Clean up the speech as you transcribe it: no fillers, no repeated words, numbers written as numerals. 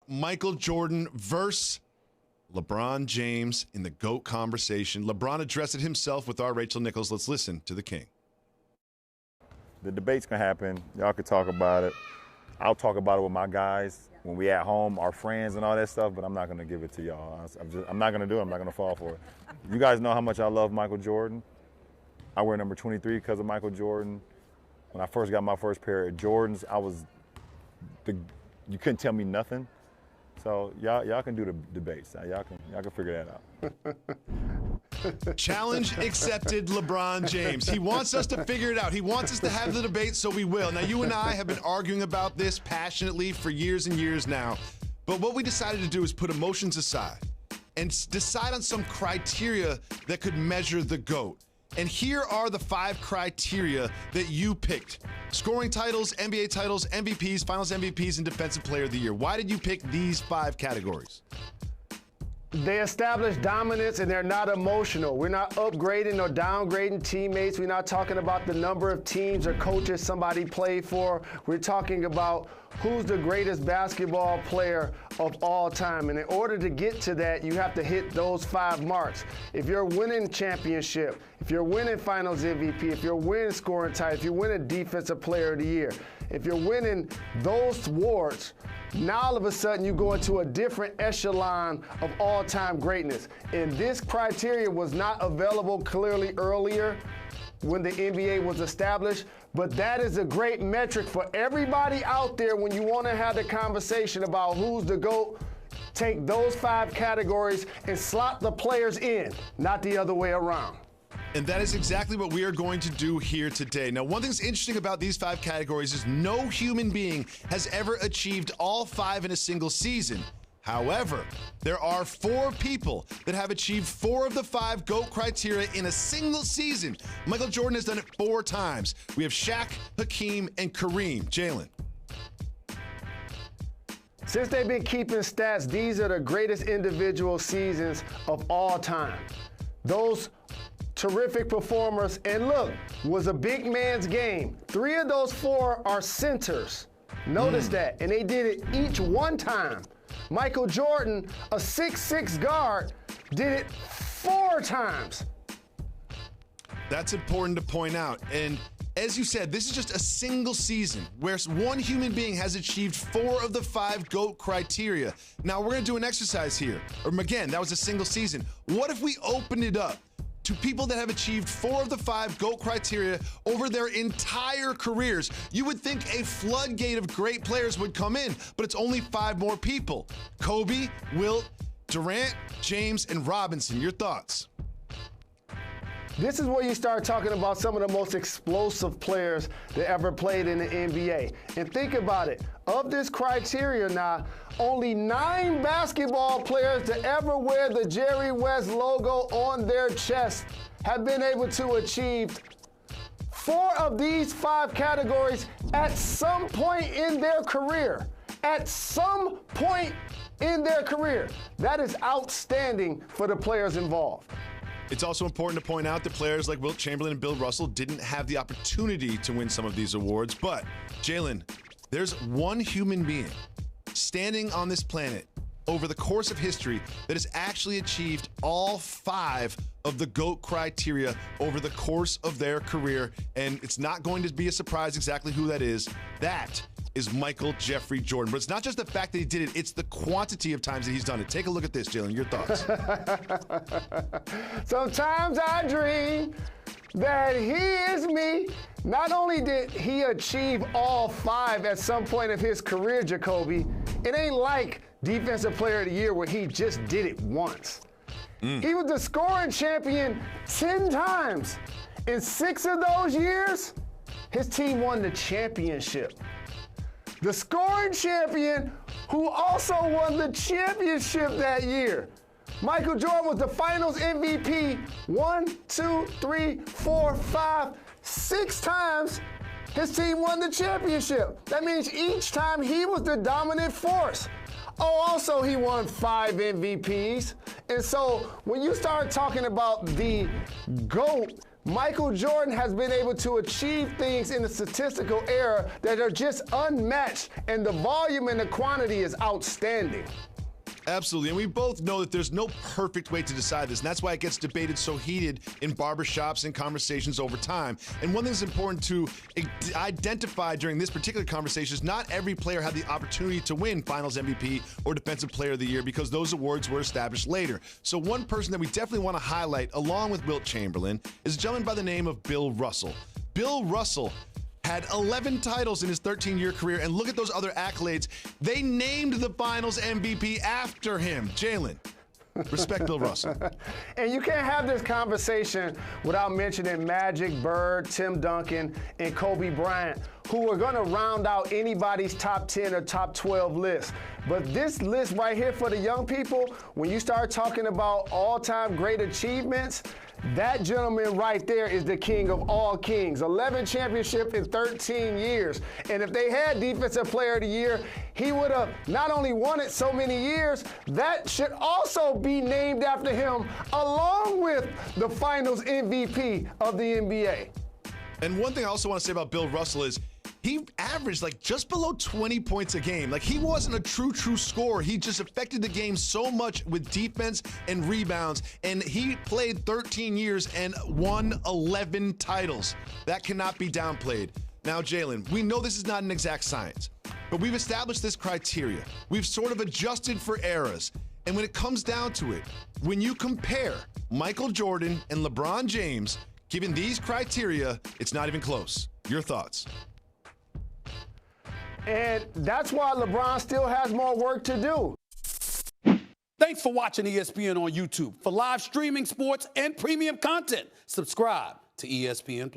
Michael Jordan versus LeBron James in the GOAT conversation. LeBron addressed it himself with our Rachel Nichols. Let's listen to the King. The debate's going to happen. Y'all can talk about it. I'll talk about it with my guys when we at home, our friends and all that stuff, but I'm not going to give it to y'all. I'm not going to do it. I'm not going to fall for it. You guys know how much I love Michael Jordan. I wear number 23 because of Michael Jordan. When I first got my first pair of Jordans, you couldn't tell me nothing. So y'all can do the debates. Y'all can figure that out. Challenge accepted, LeBron James. He wants us to figure it out. He wants us to have the debate, so we will. Now, you and I have been arguing about this passionately for years and years now. But what we decided to do is put emotions aside and decide on some criteria that could measure the GOAT. And here are the 5 criteria that you picked. Scoring titles, NBA titles, MVPs, Finals MVPs, and Defensive Player of the Year. Why did you pick these 5 categories? They establish dominance and they're not emotional. We're not upgrading or downgrading teammates. We're not talking about the number of teams or coaches somebody played for. We're talking about who's the greatest basketball player of all time. And in order to get to that, you have to hit those 5 marks. If you're winning championship, if you're winning Finals MVP, if you're winning scoring title, if you're winning Defensive Player of the Year, if you're winning those awards, now all of a sudden you go into a different echelon of all-time greatness. And this criteria was not available clearly earlier when the NBA was established, but that is a great metric for everybody out there when you want to have the conversation about who's the GOAT. Take those 5 categories and slot the players in, not the other way around. And that is exactly what we are going to do here today. Now, one thing that's interesting about these 5 categories is no human being has ever achieved all 5 in a single season. However, there are 4 people that have achieved 4 of the 5 GOAT criteria in a single season. Michael Jordan has done it 4 times. We have Shaq, Hakeem, and Kareem. Jalen. Since they've been keeping stats, these are the greatest individual seasons of all time. Those terrific performers, and look, was a big man's game. 3 of those 4 are centers. Notice that, and they did it each one time. Michael Jordan, a 6'6" guard, did it 4 times. That's important to point out. And as you said, this is just a single season where one human being has achieved 4 of the 5 GOAT criteria. Now, we're going to do an exercise here. Again, that was a single season. What if we opened it up to people that have achieved 4 of the 5 GOAT criteria over their entire careers? You would think a floodgate of great players would come in, but it's only 5 more people. Kobe, Wilt, Durant, James, and Robinson. Your thoughts? This is where you start talking about some of the most explosive players that ever played in the NBA. And think about it. Of this criteria now, only 9 basketball players to ever wear the Jerry West logo on their chest have been able to achieve 4 of these 5 categories at some point in their career. At some point in their career. That is outstanding for the players involved. It's also important to point out that players like Wilt Chamberlain and Bill Russell didn't have the opportunity to win some of these awards. But, Jalen, there's one human being standing on this planet over the course of history that has actually achieved all 5 of the GOAT criteria over the course of their career. And it's not going to be a surprise exactly who that is. That is Michael Jeffrey Jordan. But it's not just the fact that he did it, it's the quantity of times that he's done it. Take a look at this, Jalen. Your thoughts? Sometimes I dream that he is me. Not only did he achieve all 5 at some point of his career, Jacoby, it ain't like Defensive Player of the Year where he just did it once. He was the scoring champion 10 times. In 6 of those years, his team won the championship. The scoring champion who also won the championship that year. Michael Jordan was the Finals MVP 1, 2, 3, 4, 5, 6 times. His team won the championship. That means each time he was the dominant force. Oh, also he won 5 MVPs. And so when you start talking about the GOAT, Michael Jordan has been able to achieve things in the statistical era that are just unmatched, and the volume and the quantity is outstanding. Absolutely, and we both know that there's no perfect way to decide this, and that's why it gets debated so heated in barbershops and conversations over time. And one thing that's important to identify during this particular conversation is not every player had the opportunity to win Finals MVP or Defensive Player of the Year because those awards were established later. So one person that we definitely want to highlight, along with Wilt Chamberlain, is a gentleman by the name of Bill Russell. Bill Russell had 11 titles in his 13-year career, and look at those other accolades. They named the Finals MVP after him. Jalen, respect Bill Russell. And you can't have this conversation without mentioning Magic, Bird, Tim Duncan, and Kobe Bryant, who are going to round out anybody's top 10 or top 12 list. But this list right here for the young people, when you start talking about all-time great achievements, that gentleman right there is the king of all kings. 11 championships in 13 years. And if they had Defensive Player of the Year, he would have not only won it so many years, that should also be named after him, along with the Finals MVP of the NBA. And one thing I also want to say about Bill Russell is he averaged like just below 20 points a game. Like, he wasn't a true scorer. He just affected the game so much with defense and rebounds. And he played 13 years and won 11 titles. That cannot be downplayed. Now, Jalen, we know this is not an exact science, but we've established this criteria. We've sort of adjusted for eras. And when it comes down to it, when you compare Michael Jordan and LeBron James, given these criteria, it's not even close. Your thoughts? And that's why LeBron still has more work to do. Thanks for watching ESPN on YouTube. For live streaming, sports, and premium content, subscribe to ESPN+.